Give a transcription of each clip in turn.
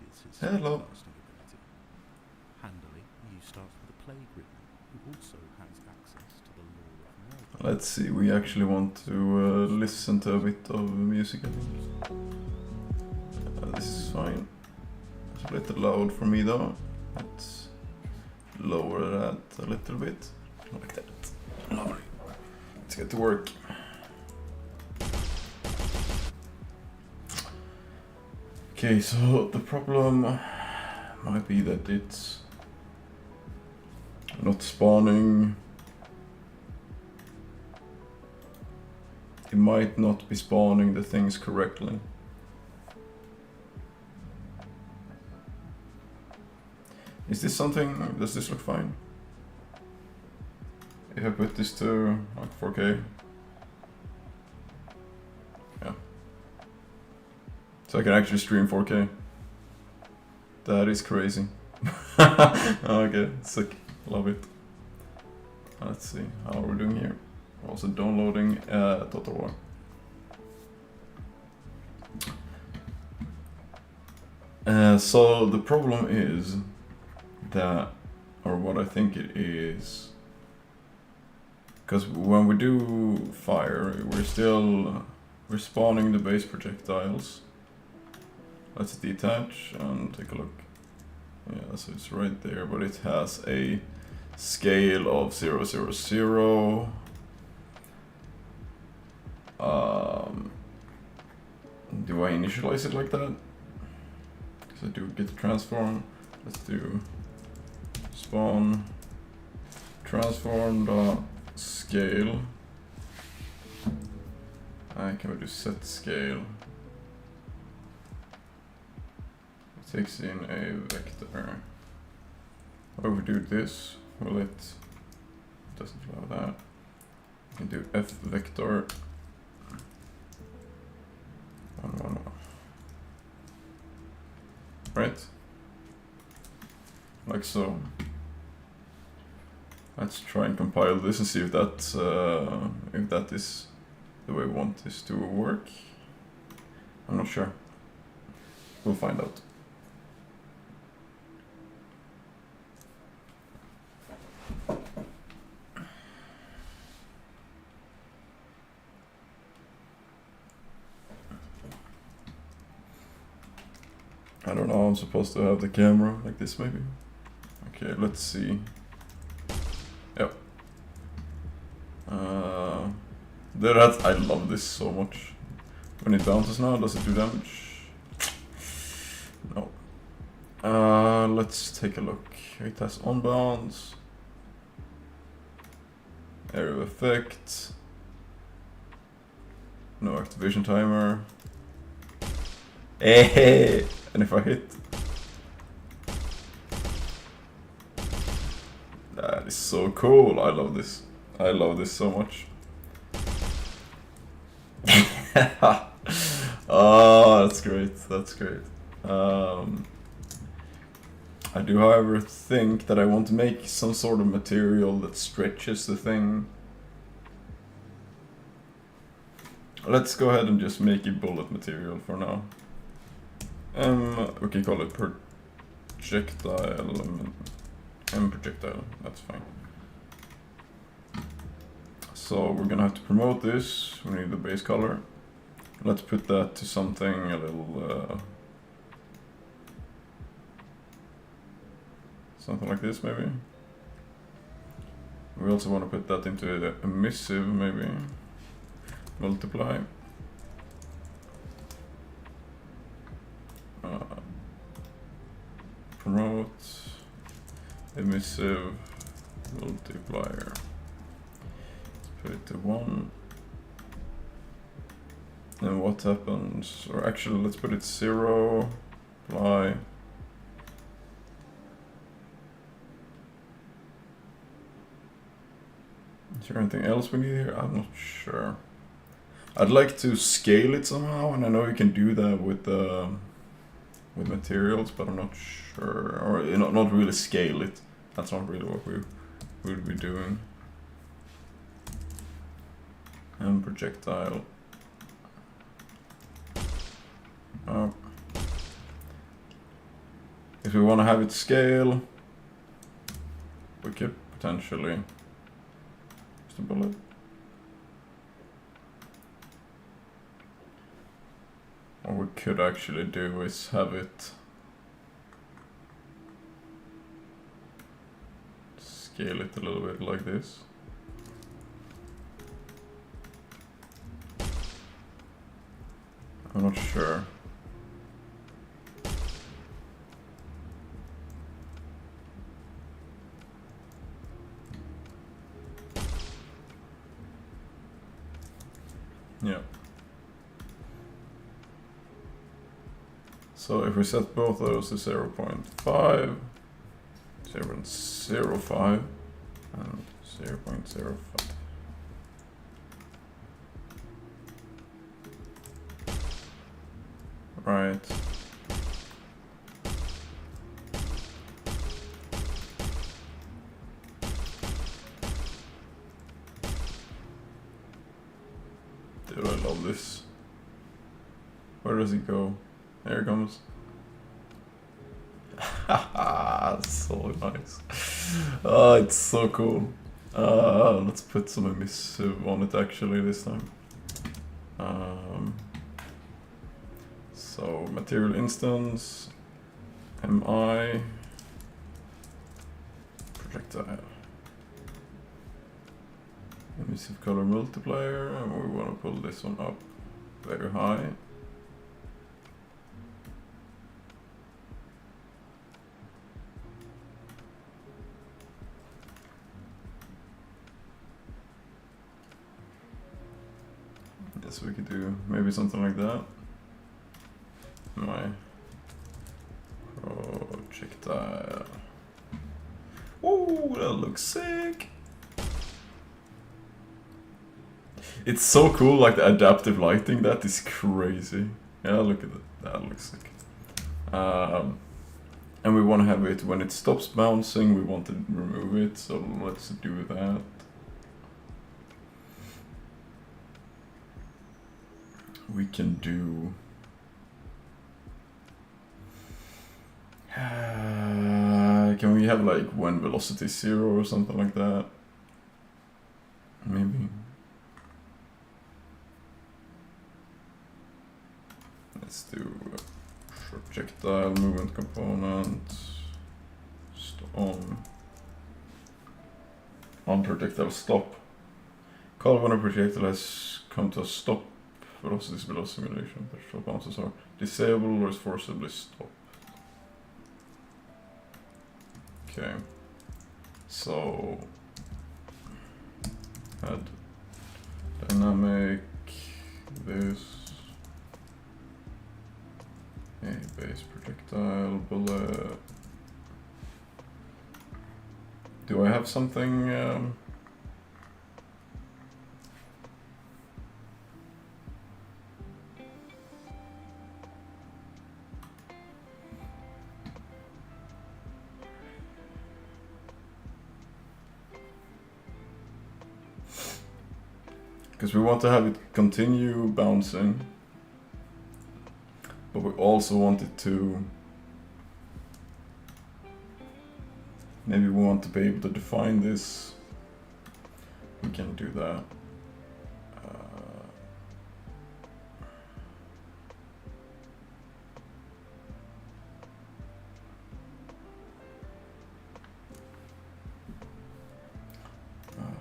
changes his Hello. spellcasting ability. Handily, you start with a plague ridden, who also has access to the law of murder. Let's see, we actually want to listen to a bit of music, I think. This is fine. It's a little loud for me though. Let's lower that a little bit. Like that. Lovely. Let's get to work. Okay, so the problem might be that it's not spawning. It might not be spawning the things correctly. Is this something, does this look fine? If I put this to like 4K. Yeah. So I can actually stream 4K. That is crazy. Okay, sick. Love it. Let's see, how are we doing here? We're also downloading Total War. So the problem is that, or what I think it is, because when we do fire, we're spawning the base projectiles. Let's detach and take a look. Yeah, so it's right there, but it has a scale of 0, 0, 0. Do I initialize it like that? Because I do get to transform. Let's do spawn transform the scale. Can we do set scale? It takes in a vector. Or we do this, will it doesn't allow that. We can do f vector 1, 1, 1. Right? Like so. Let's try and compile this and see if that is the way we want this to work. I'm not sure. We'll find out. I don't know, I'm supposed to have the camera like this maybe. Okay, let's see. Yep. I love this so much. When it bounces now, does it do damage? No. Let's take a look. It has on bounce. Area of effect. No activation timer. Hey! And if I hit, that is so cool. I love this. I love this so much. Oh, that's great. That's great. I do, however, think that I want to make some sort of material that stretches the thing. Let's go ahead and just make a bullet material for now. We can call it projectile, projectile, that's fine. So we're gonna have to promote this, we need the base color. Let's put that to something a little, something like this maybe. We also want to put that into the emissive maybe, multiply. Promote emissive multiplier. Let's put it to 1. And what happens? Or actually, let's put it 0. Apply. Is there anything else we need here? I'm not sure. I'd like to scale it somehow, and I know you can do that with materials, but I'm not sure, or not really scale it. That's not really what we would be doing. And projectile. Oh. If we want to have it scale, we could potentially use the bullet. What we could actually do is have it scale it a little bit like this. I'm not sure. Yeah. So if we set both of those to 0.5, 0.05, and 0.05. Right. Dude, I love this. Where does he go? There he comes. So nice. Oh, it's so cool. Let's put some emissive on it actually this time. So material instance, MI, projectile, emissive color multiplier, and we want to pull this one up very high. Yes, we could do maybe something like that. My projectile. Ooh, that looks sick. It's so cool, like the adaptive lighting. That is crazy. Yeah, look at that. That looks sick. And we want to have it when it stops bouncing. We want to remove it. So let's do that. We can do. Can we have like when velocity is 0 or something like that? Maybe. Let's do projectile movement component on projectile stop. Call when a projectile has come to a stop. Velocity is below simulation. Threshold bounces are disabled or is forcibly stopped. Okay, so add dynamic this a base projectile bullet. Do I have something? Because we want to have it continue bouncing, but we also want it to, maybe we want to be able to define this. We can do that.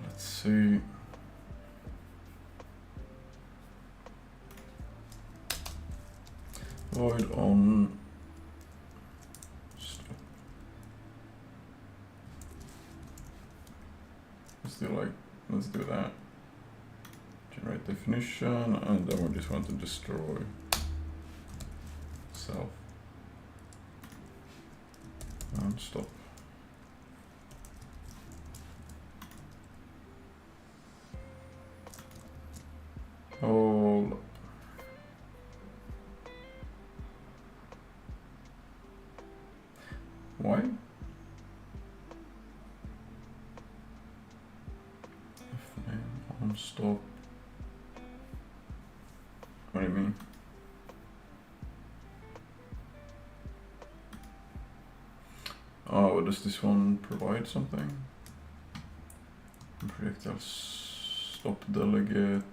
Let's see. Void on stop. Let's do that. Generate definition, and then we just want to destroy self. And stop. Hold up. Why? If name on stop. What do you mean? Oh, does this one provide something? Projectile stop delegate.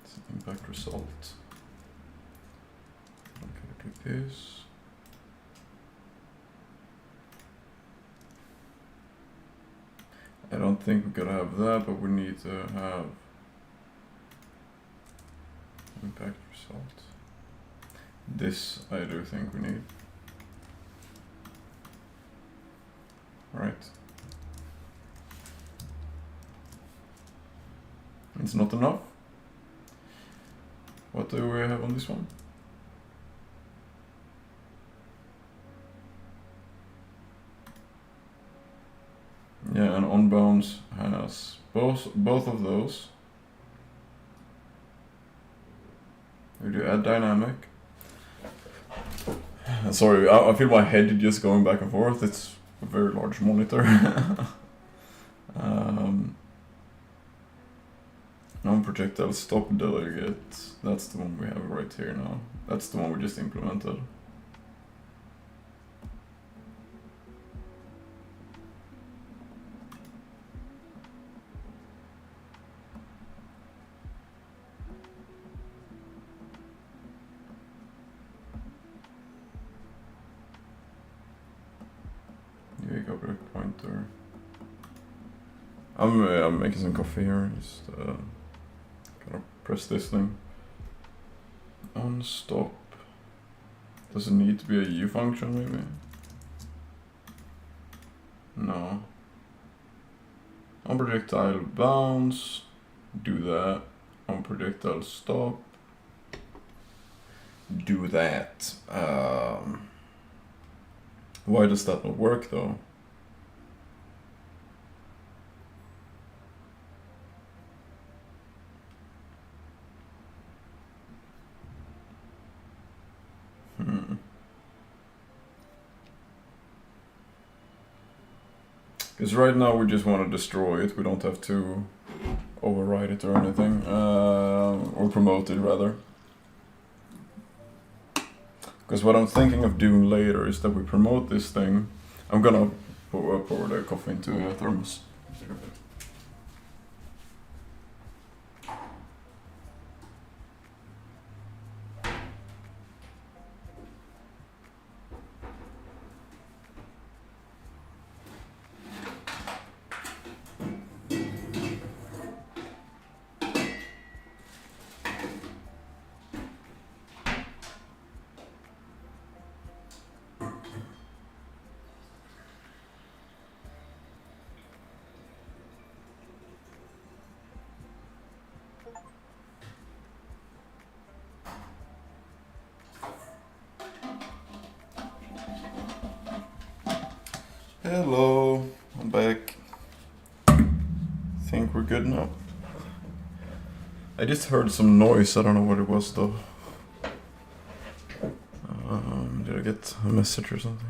Set impact result. Okay, do this. I don't think we gotta have that, but we need to have impact result. This I do think we need. Right. It's not enough. What do we have on this one? Yeah, and on bounds has both of those. We do add dynamic. Sorry, I feel my head just going back and forth. It's a very large monitor. Non-projectile stop delegate. That's the one we have right here now. That's the one we just implemented. Unique object pointer. I'm making some coffee here. Just gonna press this thing. On stop. Does it need to be a U function maybe? No. On projectile bounce. Do that. On projectile stop. Do that. Why does that not work though? Because right now we just want to destroy it, we don't have to override it or anything, or promote it rather. Because what I'm thinking of doing later is that we promote this thing. I'm gonna pour the coffee into a thermos. Hello, I'm back. Think we're good now. I just heard some noise, I don't know what it was though. Did I get a message or something?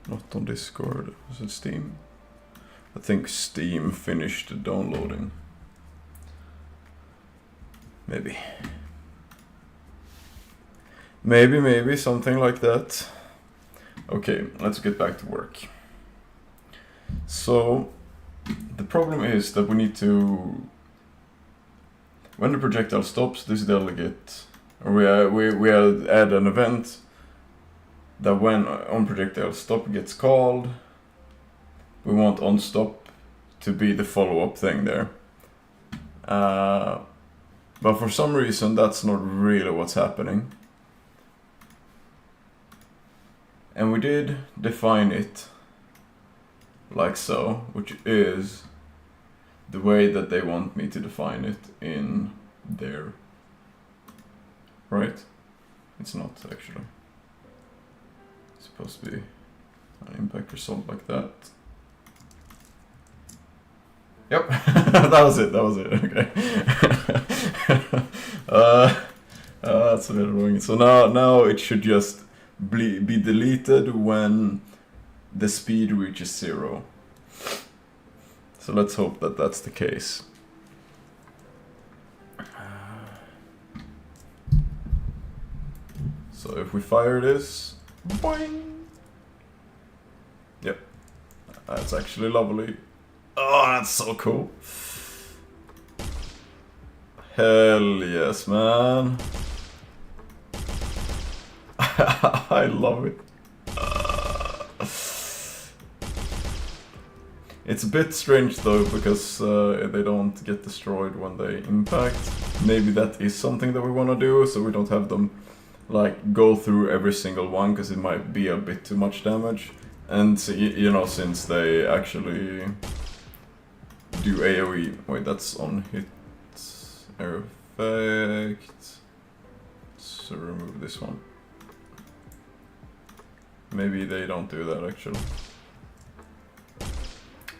Not on Discord, was it Steam? I think Steam finished downloading. Maybe. Maybe, something like that. Okay, let's get back to work. So, the problem is that we need to... When the projectile stops, this delegate... Or we add an event that when on projectile stop gets called, we want on stop to be the follow-up thing there. But for some reason, that's not really what's happening. And we did define it like so, which is the way that they want me to define it in there. Right? It's not actually. It's supposed to be an impact result like that. Yep, that was it, okay. That's a bit annoying. So now it should just be deleted when the speed reaches 0. So let's hope that that's the case. So if we fire this, Boing! Yep. That's actually lovely. Oh, that's so cool. Hell yes, man. I love it. It's a bit strange though, because they don't get destroyed when they impact. Maybe that is something that we want to do, so we don't have them like go through every single one, because it might be a bit too much damage. And you know, since they actually do AoE, wait, that's on hit air effect. So remove this one. Maybe they don't do that actually.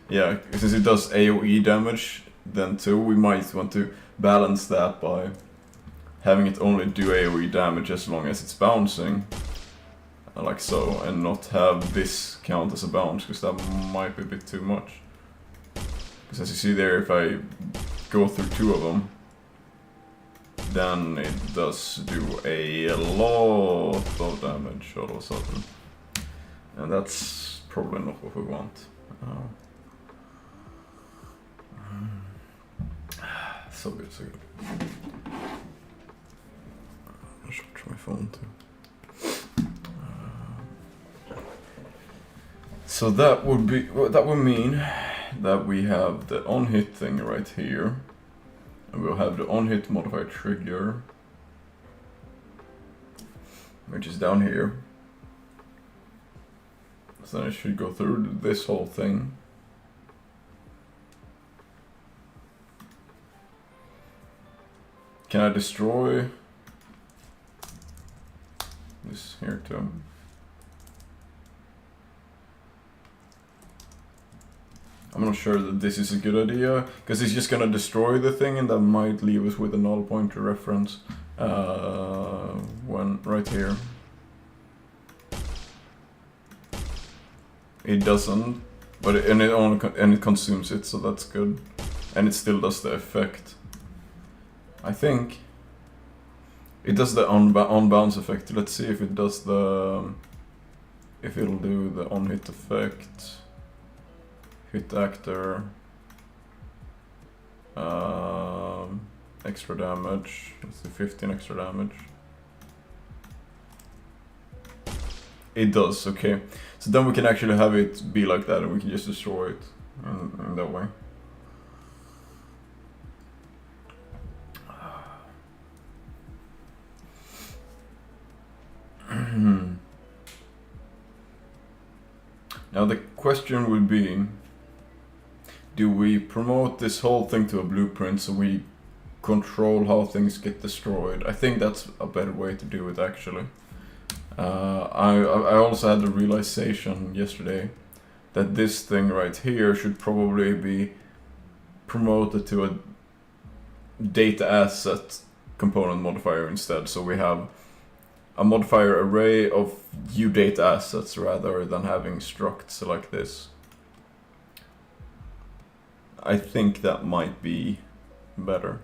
Yeah, since it does AoE damage, then too, we might want to balance that by having it only do AoE damage as long as it's bouncing. Like so, and not have this count as a bounce, because that might be a bit too much. Because as you see there, if I go through two of them, then it does do a lot of damage all of a sudden. And that's probably not what we want. So good, so good. I should try my phone too. So that would be, that would mean that we have the on hit thing right here, and we'll have the on hit modifier trigger, which is down here. So then it should go through this whole thing. Can I destroy this here too? I'm not sure that this is a good idea, because it's just gonna destroy the thing, and that might leave us with a null pointer reference when right here. It doesn't, but it consumes it, so that's good, and it still does the effect. I think it does the on bounce effect. Let's see if it does the, if it'll do the on hit effect. Hit actor, extra damage. Let's see, 15 extra damage. It does, okay. So then we can actually have it be like that, and we can just destroy it in that way. Now the question would be, do we promote this whole thing to a blueprint so we control how things get destroyed? I think that's a better way to do it actually. I also had the realization yesterday that this thing right here should probably be promoted to a data asset component modifier instead, so we have a modifier array of view data assets rather than having structs like this. I think that might be better,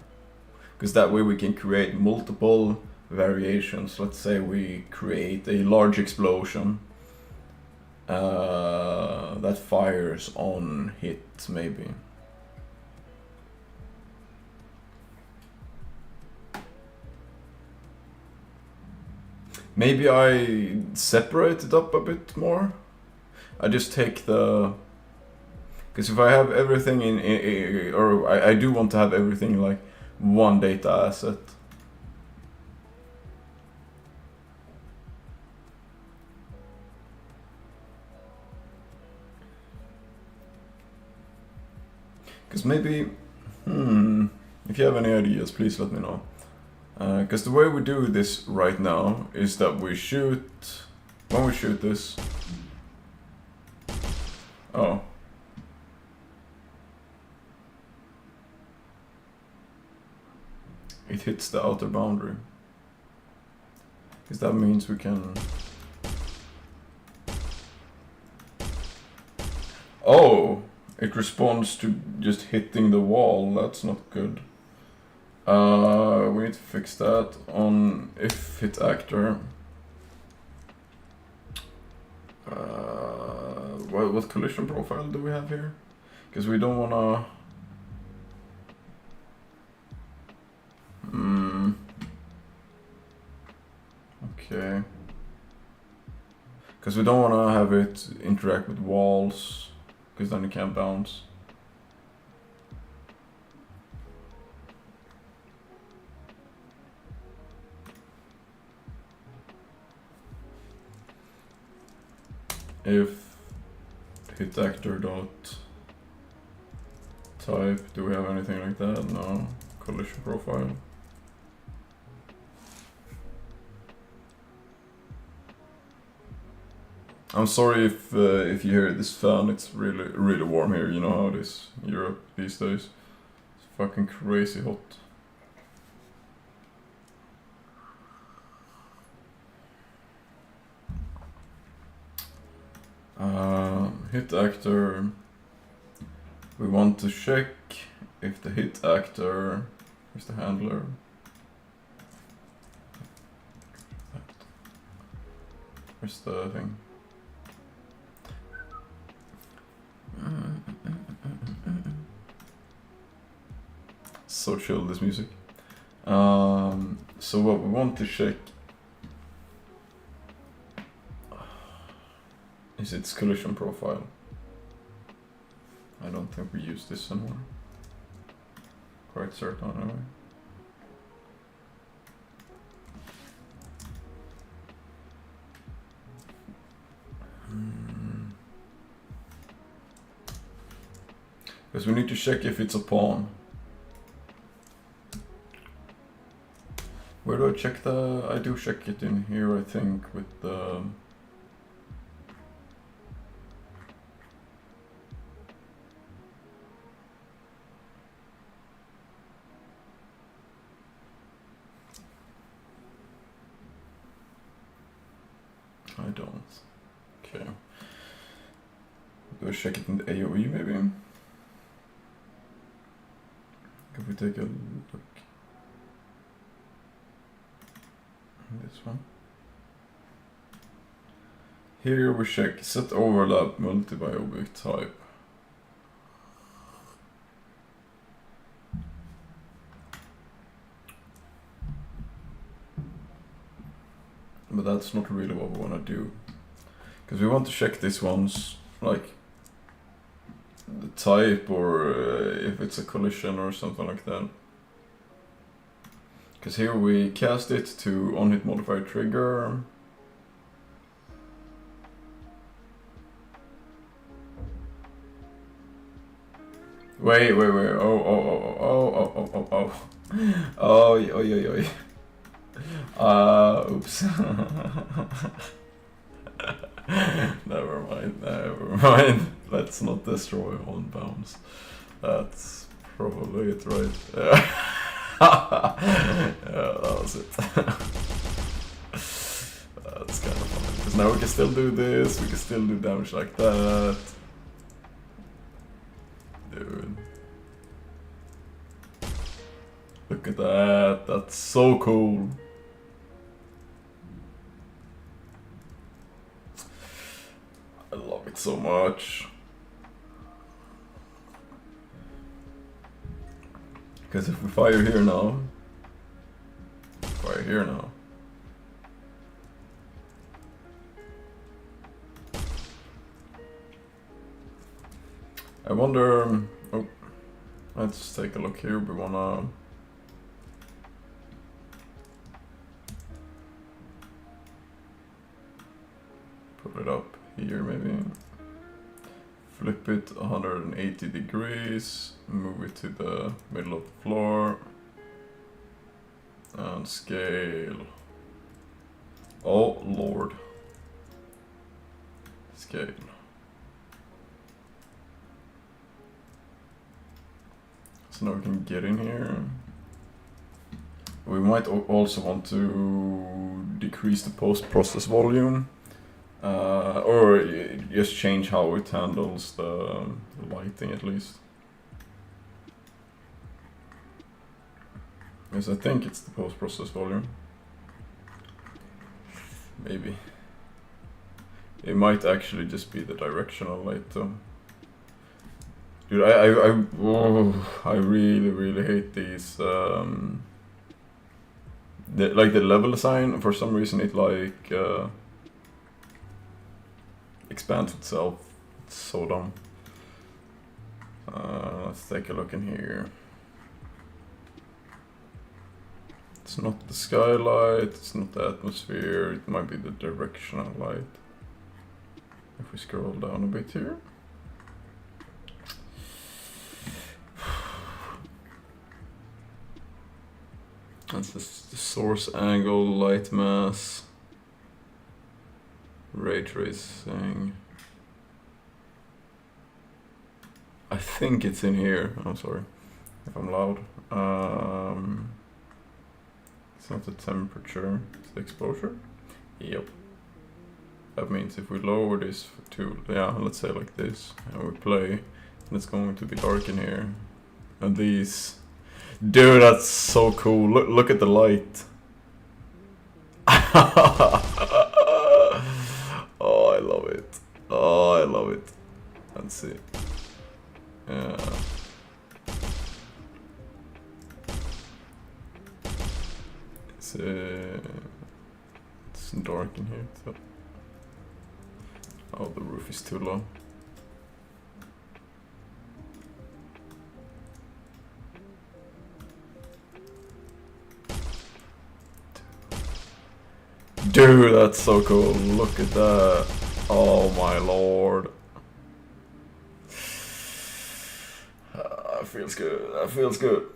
because that way we can create multiple variations. Let's say we create a large explosion that fires on hit, maybe. Maybe I separate it up a bit more. I just take the, because if I have everything in or I do want to have everything in like one data asset. Because maybe, if you have any ideas, please let me know. Because the way we do this right now is that we shoot, when we shoot this, oh. It hits the outer boundary. Because that means we can... Oh! It responds to just hitting the wall, that's not good. We need to fix that on if hit actor. What collision profile do we have here? Because we don't wanna... Okay. Because we don't wanna have it interact with walls, because then it can't bounce. If hit actor dot type, do we have anything like that? No. Collision profile. I'm sorry if you hear this fan. It's really warm here. You know how it is in Europe these days. It's fucking crazy hot. Hit actor. We want to check if the hit actor. Where's the handler? Where's the thing? So chill, this music. So what we want to check is its collision profile. I don't think we use this anymore. Quite certain anyway. Because we need to check if it's a pawn. Where do I check the... I do check it in here, I think, with the... I don't. Okay. Do I check it in the AoE maybe? If we take a look. This one. Here we check set overlap multi by object type. But that's not really what we want to do. Because we want to check this one's like the type or if it's a collision or something like that. Because here we cast it to on-hit modifier trigger. Wait. Oh. Oops. Never mind. Let's not destroy on bounds. That's probably it, right? Yeah, that was it. That's kind of funny. Because now we can still do this, we can still do damage like that. Dude. Look at that, that's so cool. I love it so much. Because if we fire here now, I wonder, oh, let's take a look here, we wanna put it up here maybe, flip it 180 degrees, move it to the middle of the floor, and scale. Oh lord. Scale. So now we can get in here. We might also want to decrease the post-process volume. Or just change how it handles the lighting at least. Because I think it's the post-process volume. Maybe. It might actually just be the directional light though. Dude, I really hate these. Like the level sign, for some reason it like expands itself. It's so dumb. Let's take a look in here. It's not the skylight, it's not the atmosphere, it might be the directional light. If we scroll down a bit here. That's the source angle, light mass, ray tracing. I think it's in here. I'm sorry if I'm loud. It's not the temperature, it's the exposure. Yep. That means if we lower this to, yeah, let's say like this, and we play, and it's going to be dark in here. And these, dude, that's so cool. Look at the light. Oh, I love it. Oh, I love it. Let's see. Yeah. It's dark in here. So. Oh, the roof is too low. Dude, that's so cool. Look at that. Oh my lord. That feels good. That feels good.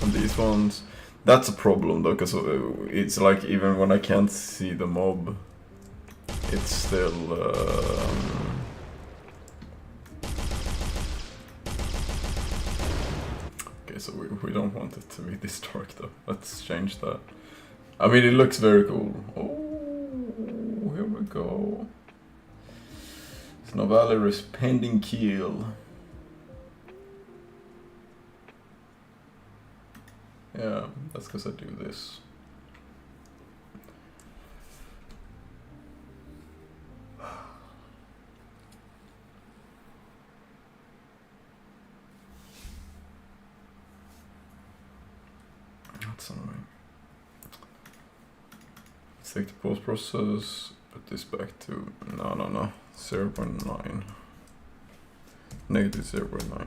And these ones, that's a problem though, because it's like even when I can't see the mob, it's still okay, so we don't want it to be this dark though. Let's change that. I mean, it looks very cool. Oh, here we go. Snowvalor's pending kill. Yeah, that's because I do this. That's annoying. Let's take the post process, put this back to no 0.9. Negative 0.9.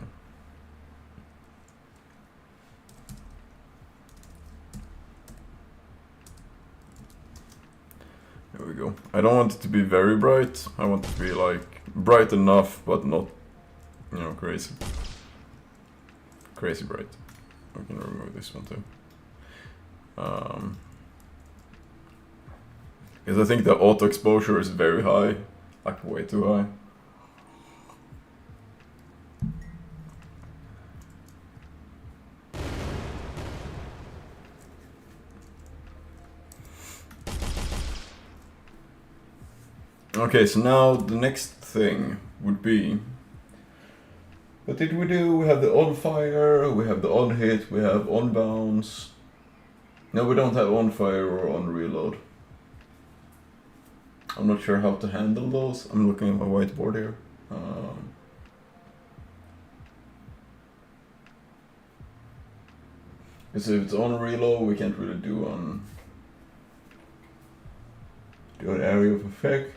There we go. I don't want it to be very bright. I want it to be like bright enough, but not, you know, crazy bright. We can remove this one too. Because I think the auto exposure is very high, like way too high. Okay, so now the next thing would be, what did we do? We have the on fire, we have the on hit, we have on bounce. No, we don't have on fire or on reload. I'm not sure how to handle those. I'm looking at my whiteboard here. Because if it's on reload, we can't really do an area of effect.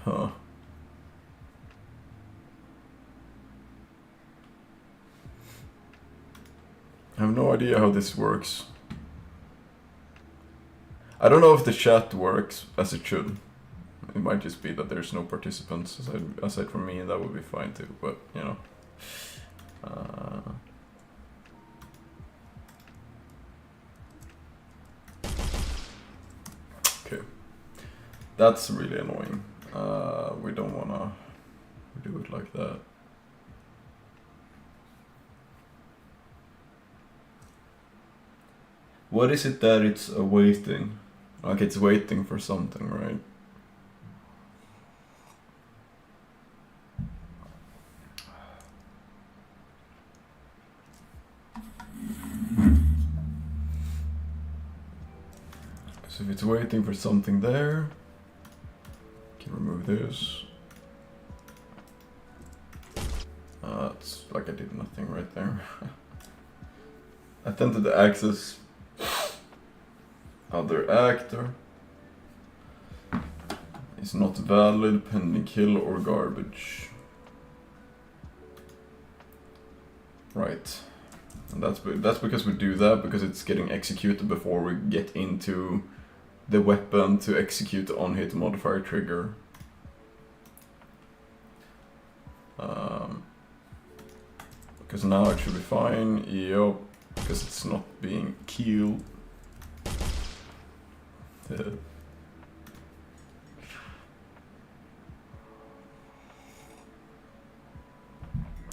Huh. I have no idea how this works. I don't know if the chat works as it should. It might just be that there's no participants aside from me, and that would be fine too, but you know. Okay. That's really annoying. We don't wanna do it like that. What is it that it's awaiting? Like it's waiting for something, right? So if it's waiting for something there, can remove this. It's like I did nothing right there. Attempted to access other actor. Is not valid, pending kill or garbage. Right. And that's because we do that, because it's getting executed before we get into the weapon to execute the on-hit modifier trigger. Because now it should be fine, yep, because it's not being killed.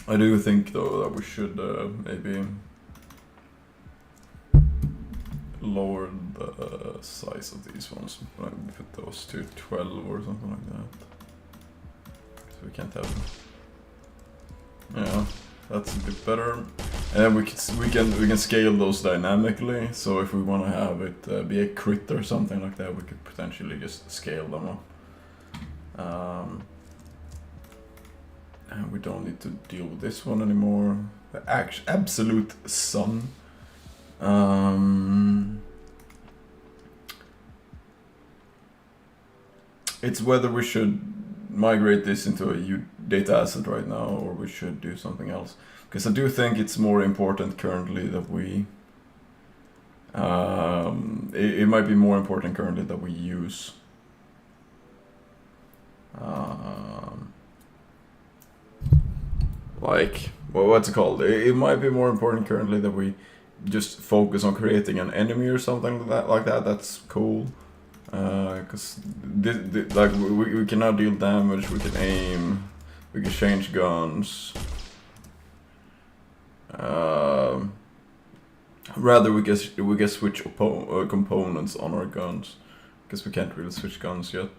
I do think though that we should maybe lower the size of these ones, like put those to 12 or something like that. So we can't have them. Yeah, that's a bit better. And we can scale those dynamically. So if we want to have it be a crit or something like that, we could potentially just scale them up. And we don't need to deal with this one anymore. The absolute sun. It's whether we should migrate this into a data asset right now, or we should do something else. Because I do think it's more important currently that we... it might be more important currently that we use... like, well, what's it called? It might be more important currently that we just focus on creating an enemy or something like that. That's cool. Because like we can now deal damage, we can aim, we can change guns. Rather we can switch components on our guns, because we can't really switch guns yet.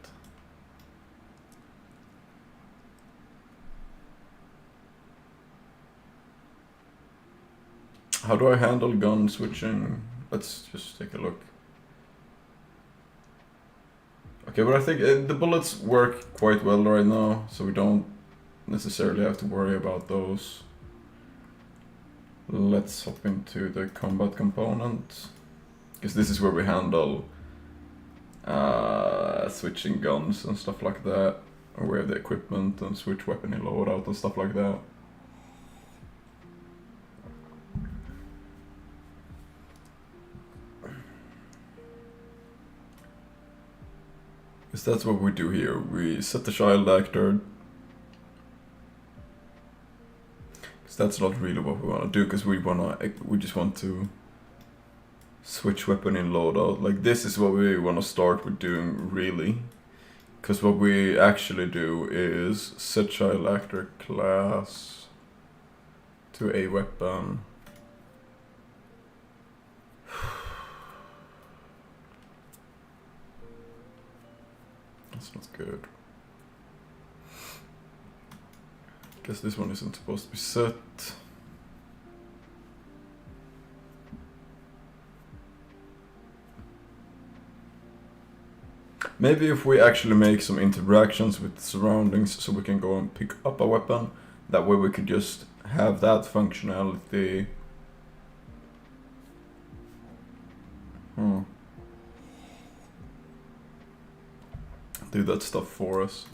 How do I handle gun switching? Let's just take a look. Okay, but I think the bullets work quite well right now, so we don't necessarily have to worry about those. Let's hop into the combat component, because this is where we handle switching guns and stuff like that, or we have the equipment and switch weapon in loadout and stuff like that. Because that's what we do here. We set the child actor. Because that's not really what we want to do, because we just want to switch weapon in loadout. Like, this is what we want to start with doing, really. Because what we actually do is set child actor class to a weapon. That's not good. Guess this one isn't supposed to be set. Maybe if we actually make some interactions with the surroundings so we can go and pick up a weapon, that way we could just have that functionality. Do that stuff for us.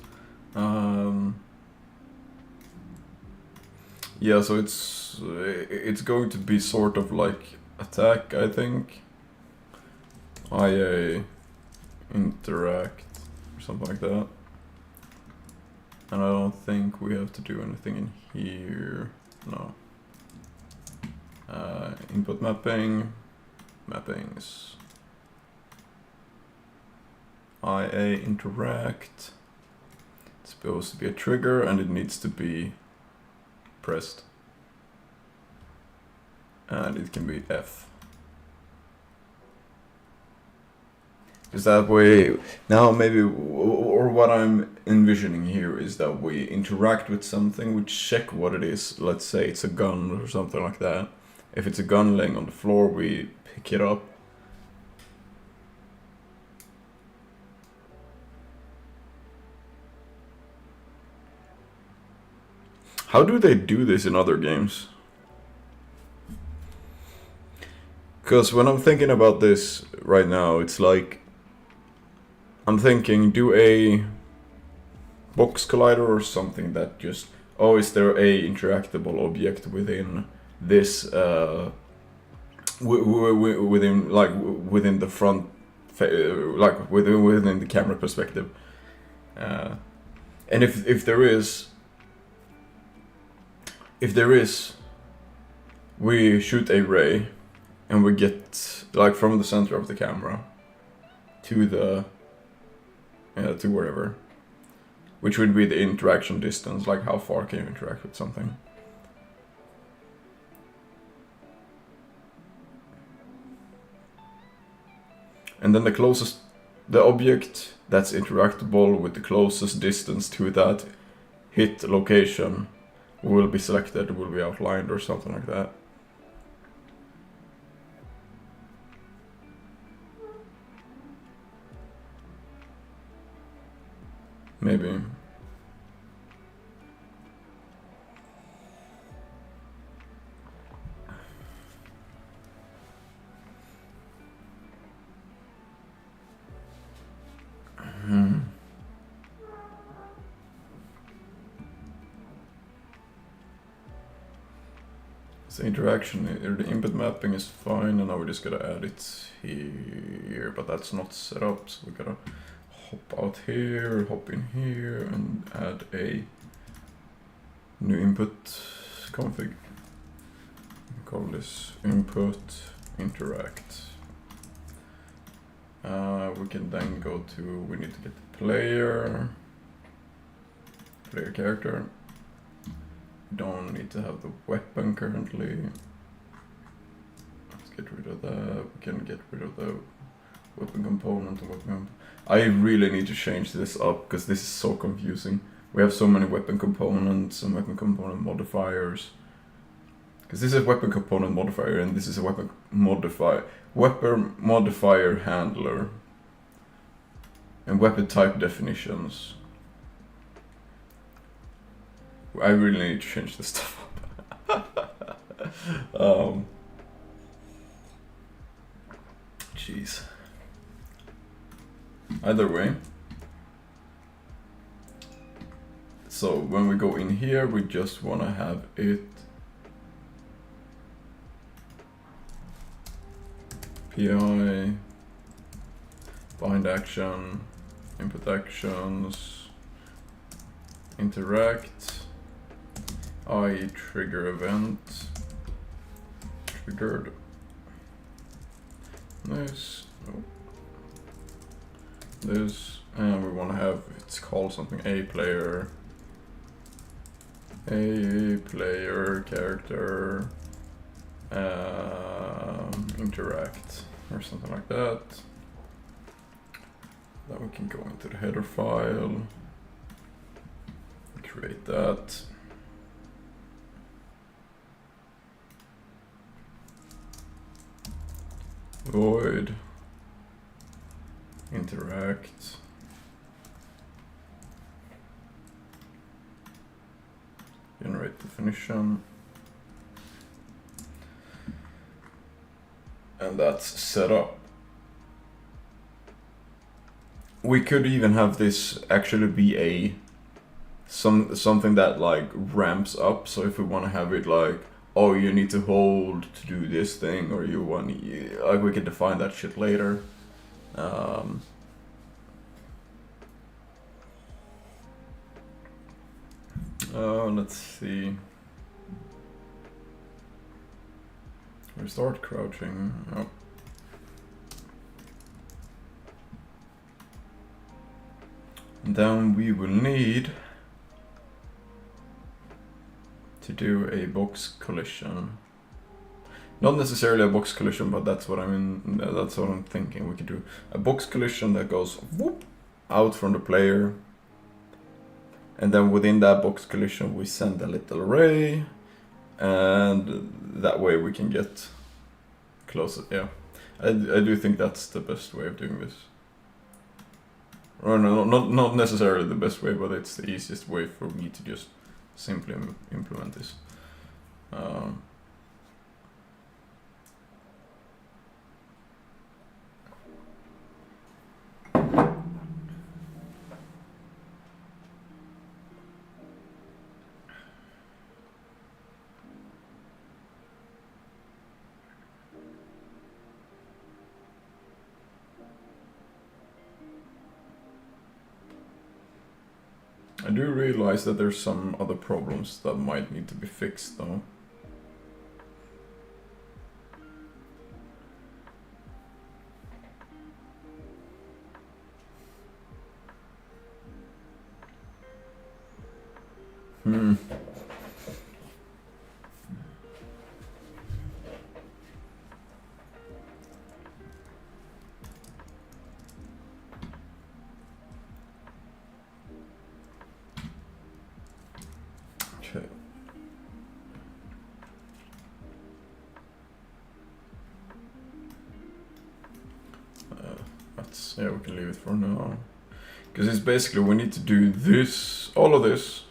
Yeah, so it's going to be sort of like attack, I think. IA interact or something like that. And I don't think we have to do anything in here. No. Input mapping, mappings. IA interact. It's supposed to be a trigger and it needs to be pressed. And it can be F. Is that way? Now maybe, or what I'm envisioning here is that we interact with something, we check what it is. Let's say it's a gun or something like that. If it's a gun laying on the floor, we pick it up. How do they do this in other games? Because when I'm thinking about this right now, it's like I'm thinking, do a box collider or something that just, oh, is there a interactable object within this within the front, like within the camera perspective, and if there is, we shoot a ray and we get like from the center of the camera to the to wherever, which would be the interaction distance, like how far can you interact with something. And then the object that's interactable with the closest distance to that hit location will be selected, will be outlined or something like that. Maybe. So interaction, the input mapping is fine, and now we just gotta add it here, but that's not set up, so we gotta hop out here, hop in here, and add a new input config. Call this input interact. We can then go to, we need to get the player character. Don't need to have the weapon currently. Let's get rid of that. We can get rid of the weapon component and weapon. I really need to change this up because this is so confusing. We have so many weapon components and weapon component modifiers. Because this is a weapon component modifier and this is a weapon modifier handler. And weapon type definitions. I really need to change this stuff up. Jeez. Either way. So when we go in here, we just want to have it PI, bind action, input actions, interact, trigger event, triggered, this, this, and we want to have, it's called something, a player character, interact, or something like that. Then we can go into the header file, create that. Void interact, generate definition, and that's set up. We could even have this actually be a something that like ramps up. So if we want to have it like, oh, you need to hold to do this thing, or you want, like, we can define that shit later. Let's see. Restart crouching. Oh. And then we will need to do a box collision. Not necessarily a box collision, but that's what that's what I'm thinking. We could do a box collision that goes whoop out from the player, and then within that box collision we send a little ray, and that way we can get closer. Yeah, I do think that's the best way of doing this. Or no, not necessarily the best way, but it's the easiest way for me to just simply implement this. I do realize that there's some other problems that might need to be fixed though. Okay. Yeah, we can leave it for now. Because it's basically we need to do this, all of this,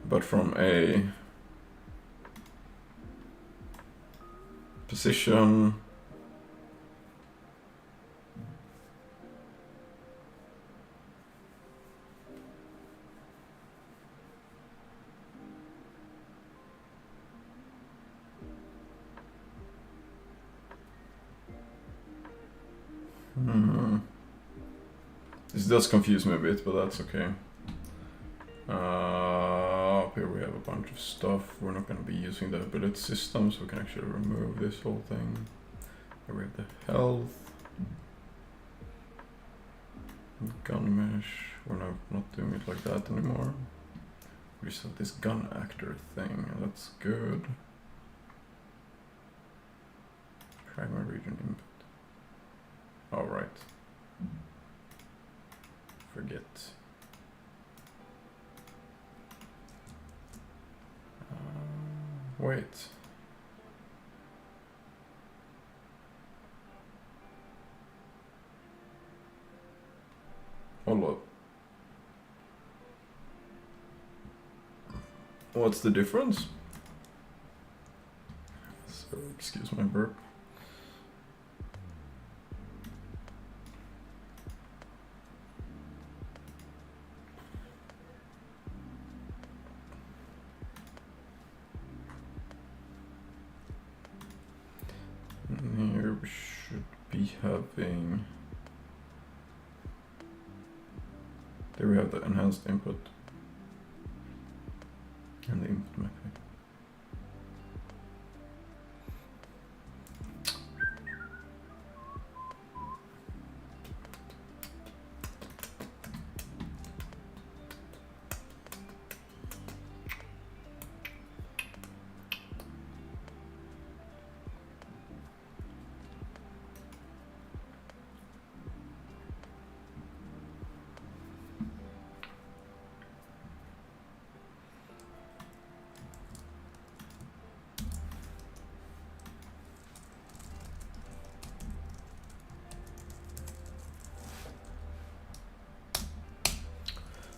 but from a position This does confuse me a bit, but that's okay. Up here we have a bunch of stuff. We're not going to be using the ability system, so we can actually remove this whole thing. Here we have the health. Gun mesh. We're not doing it like that anymore. We just have this gun actor thing, and that's good. Primary region input. Alright. Forget. Wait. Hold up. What's the difference? So, excuse my burp. Here we should be having. There we have the enhanced input and the input mapping.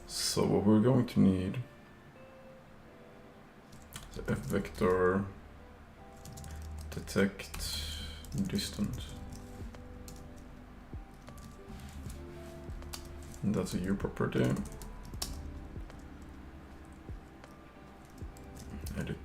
So what we're going to need is the F vector detect distance. And that's a U property. Edit.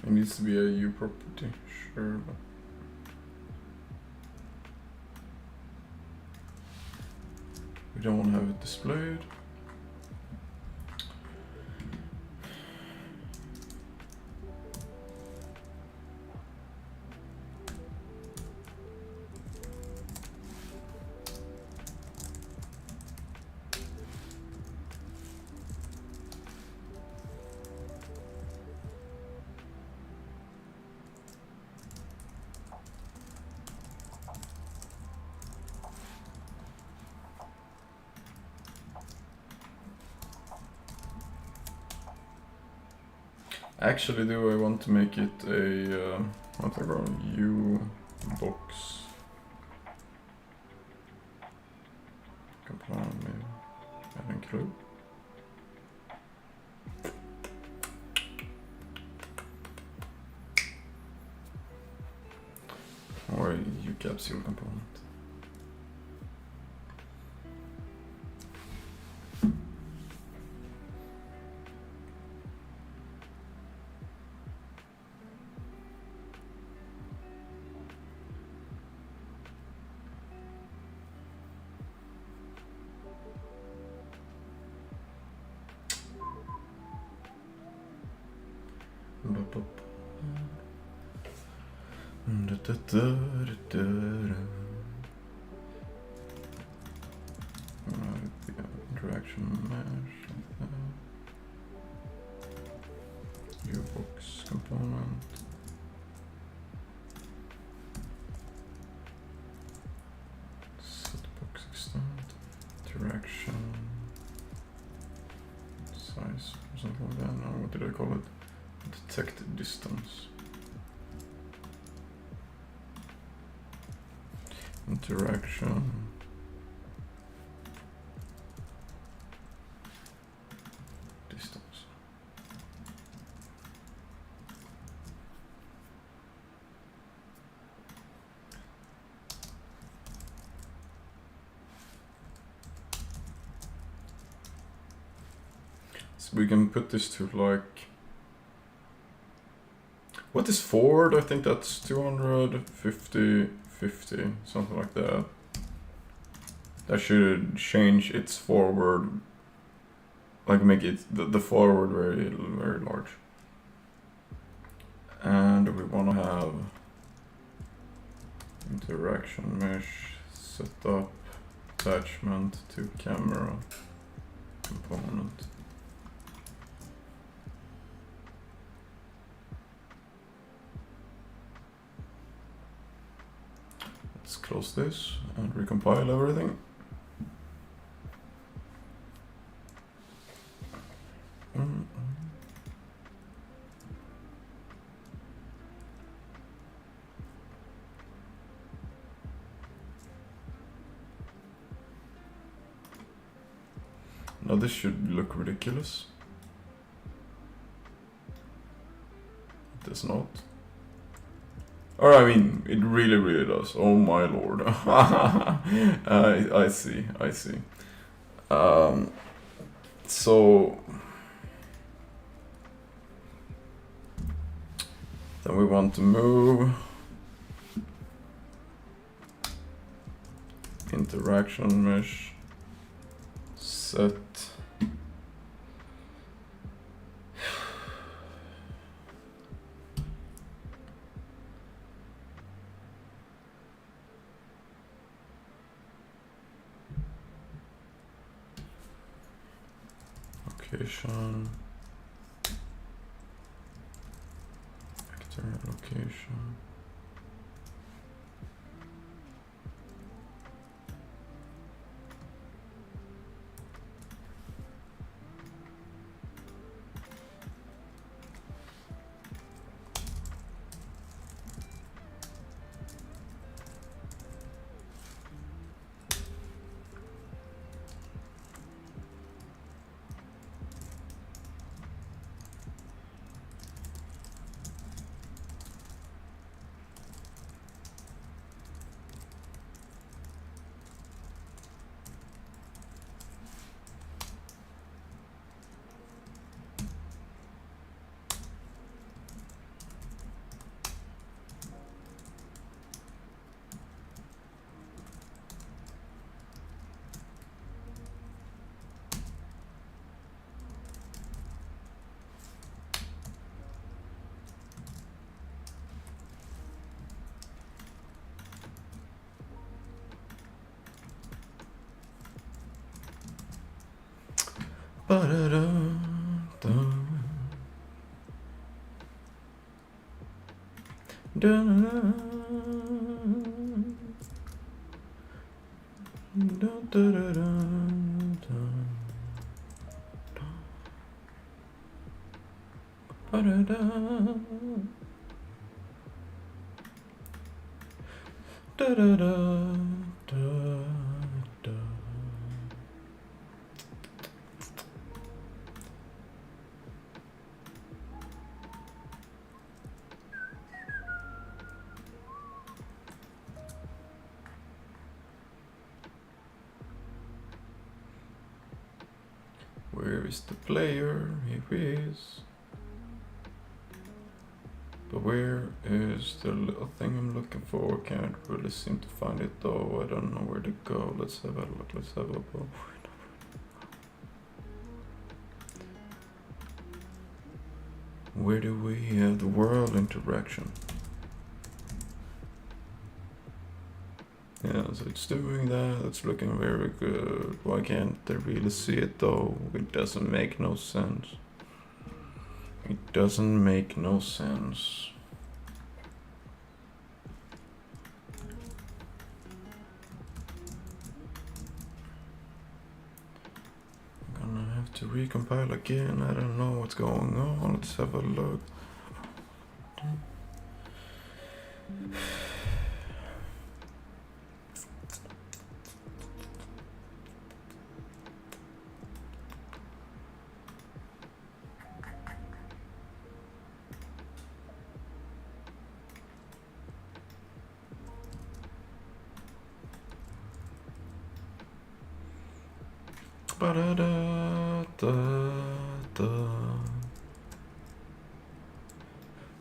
It needs to be a U property, sure. But we don't want to have it displayed. Actually, do I want to make it a what I call U box component? Maybe I include. Or a U capsule component. Interaction mesh. U-box component. Setbox extent. Interaction. Size or something like that. No, what did I call it? Detect distance. Interaction. Distance. So we can put this to like, what is forward? I think that's 250, 50, something like that. That should change its forward, like make it the forward very, very large. And we want to have interaction mesh setup attachment to camera component. Let's close this and recompile everything. Now this should look ridiculous. It does not. Or I mean, it really, really does. Oh my lord. I see, I see. So then we want to move interaction mesh set location, actor location. Where is the player? Here he is. But where is the little thing I'm looking for? Can't really seem to find it though. I don't know where to go. Let's have a look. Let's have a look. Where do we have the world interaction? Yeah, so it's doing that. It's looking very good. Why can't they really see it though? It doesn't make no sense. It doesn't make no sense. I'm gonna have to recompile again. I don't know what's going on. Let's have a look.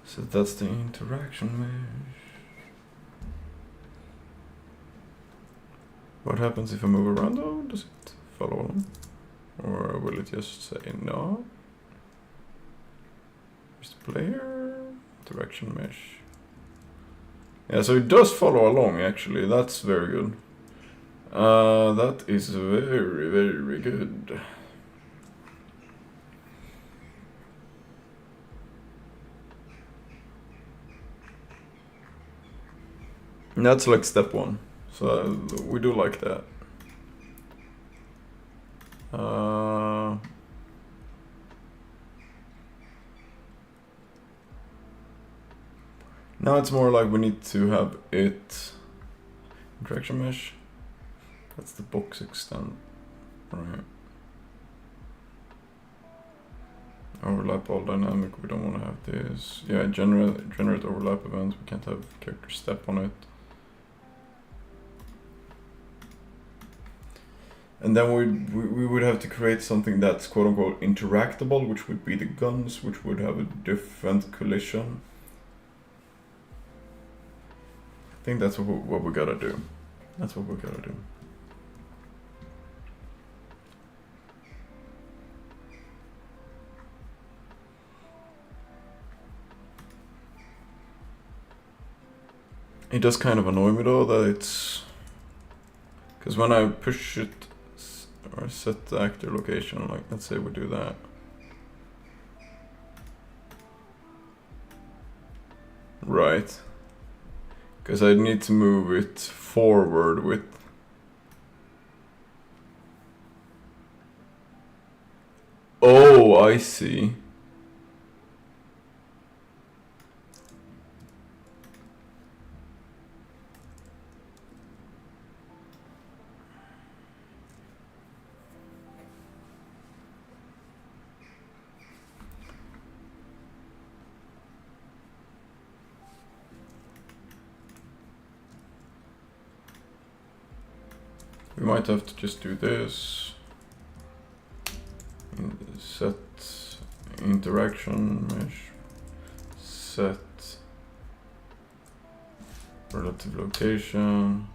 So that's the interaction mesh. What happens if I move around though? Does it follow along? Or will it just say no? Here's the player, interaction mesh. Yeah, so it does follow along actually, that's very good. That is very, very good. And that's like step one, so we do like that. Now it's more like we need to have it interaction mesh. That's the box extent, right? Overlap all dynamic, we don't want to have this. Yeah, generate overlap events, we can't have character step on it. And then we would have to create something that's quote unquote interactable, which would be the guns, which would have a different collision. I think that's what we gotta do. That's what we gotta do. It does kind of annoy me though that it's... Because when I push it or set the actor location, like let's say we do that. Right. Because I need to move it forward with... Oh, I see. We might have to just do this. Set interaction mesh. Set relative location.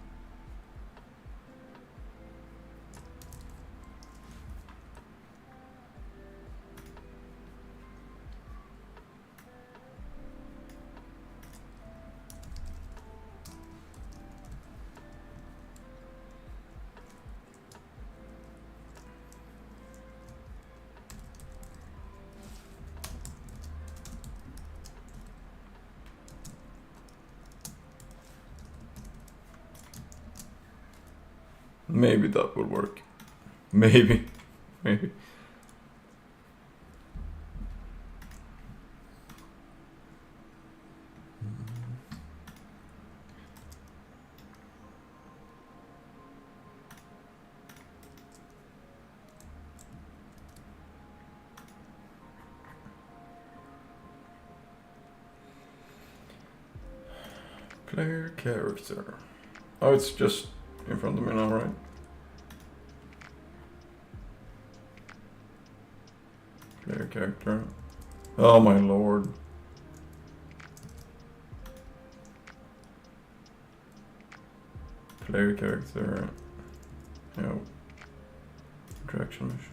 Maybe that will work. Maybe. Maybe. Player character. Oh, it's just in front of me now, right? Player character. Oh my lord. Player character. No. Interaction mission.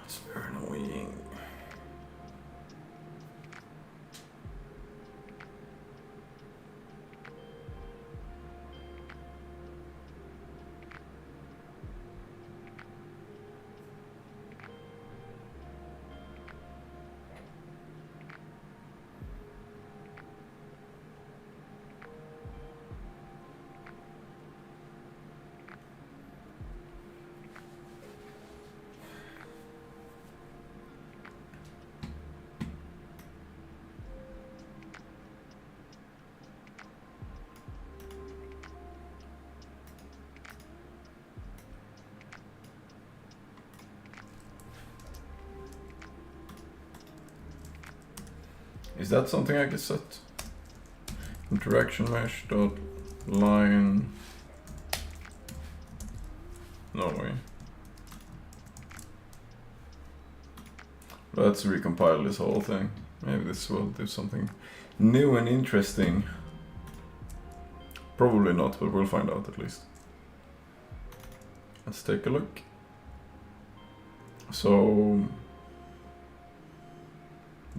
That's very annoying. Is that something I can set? Interaction mesh dot line. No way. Let's recompile this whole thing. Maybe this will do something new and interesting. Probably not, but we'll find out at least. Let's take a look. So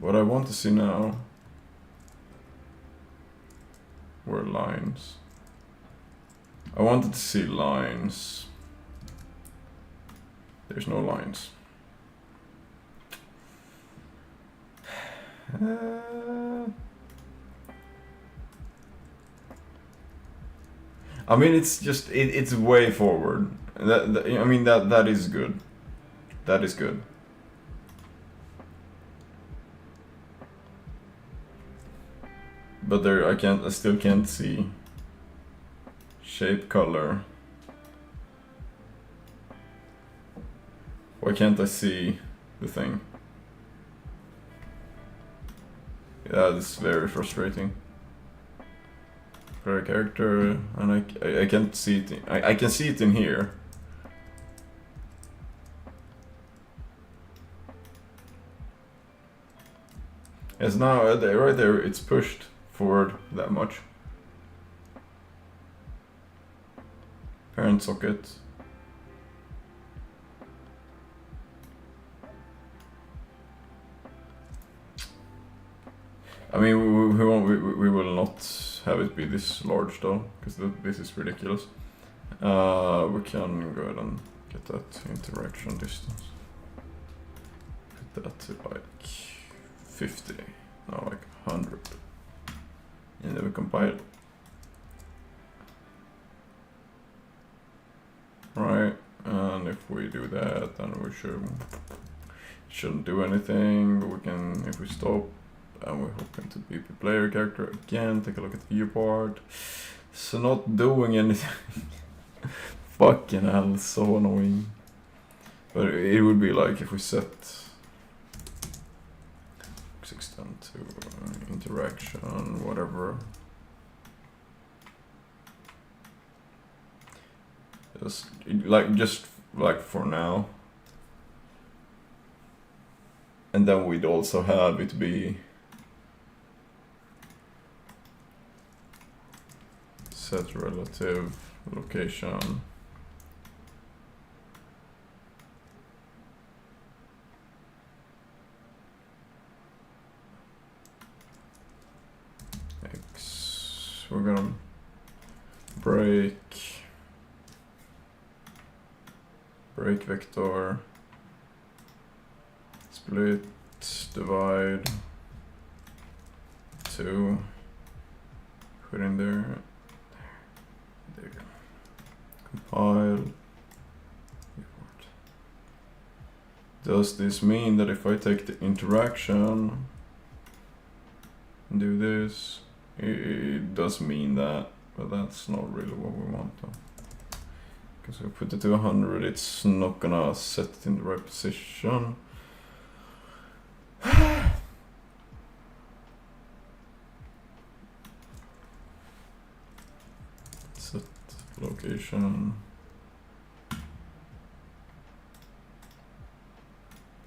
what I want to see now were lines. I wanted to see lines. There's no lines. I mean, it's just it's way forward. I mean that is good. That is good. But there, I still can't see shape, color. Why can't I see the thing? Yeah, this is very frustrating. Player character, and I can't see it. I can see it in here. Yes, now right there, it's pushed forward that much. Parent socket. I mean, we will not have it be this large though, because this is ridiculous. We can go ahead and get that interaction distance. Put that to like 50, no, like 100. And then we compile. Right, and if we do that, then we shouldn't do anything, but we can, if we stop, and we hook into BP player character again, take a look at the viewport. So not doing anything. Fucking hell, so annoying. But it would be like if we set extend to interaction, whatever. Just like for now. And then we'd also have it be set relative location. X. We're gonna break take vector, split, divide, 2, put in there, there you go. Compile, import. Does this mean that if I take the interaction and do this, it does mean that, but that's not really what we want though. Because if we put it to 100, it's not gonna set it in the right position. Set location.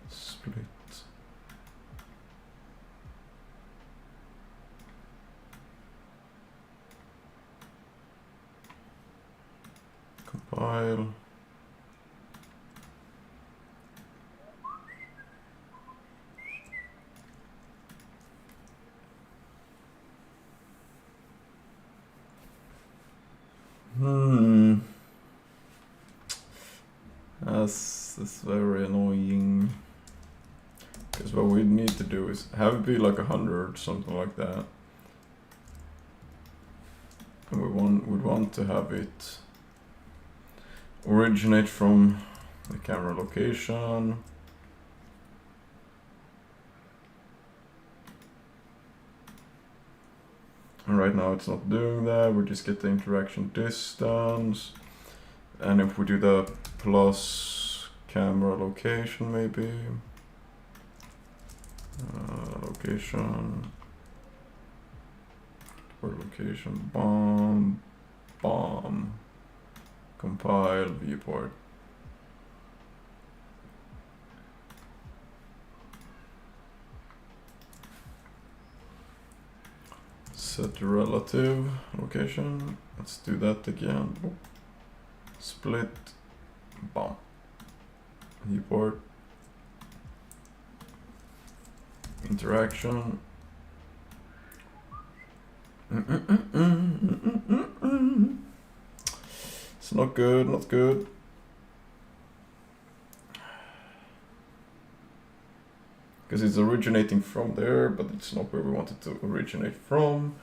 Split. Compile. That's very annoying. Because what we need to do is have it be like 100, something like that. And would want to have it originate from the camera location. And right now it's not doing that, we just get the interaction distance. And if we do the plus camera location maybe. Location. Or location, bomb. Compile, viewport. Set relative location. Let's do that again. Split, bomb. Viewport. Interaction. It's not good, not good. Because it's originating from there, but it's not where we want it to originate from.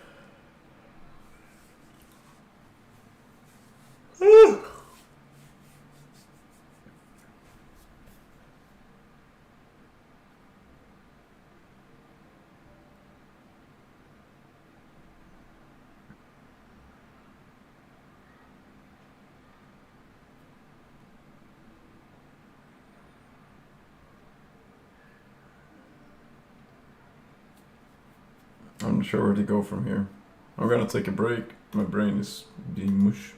I'm not sure where to go from here. I'm gonna take a break. My brain is being mush.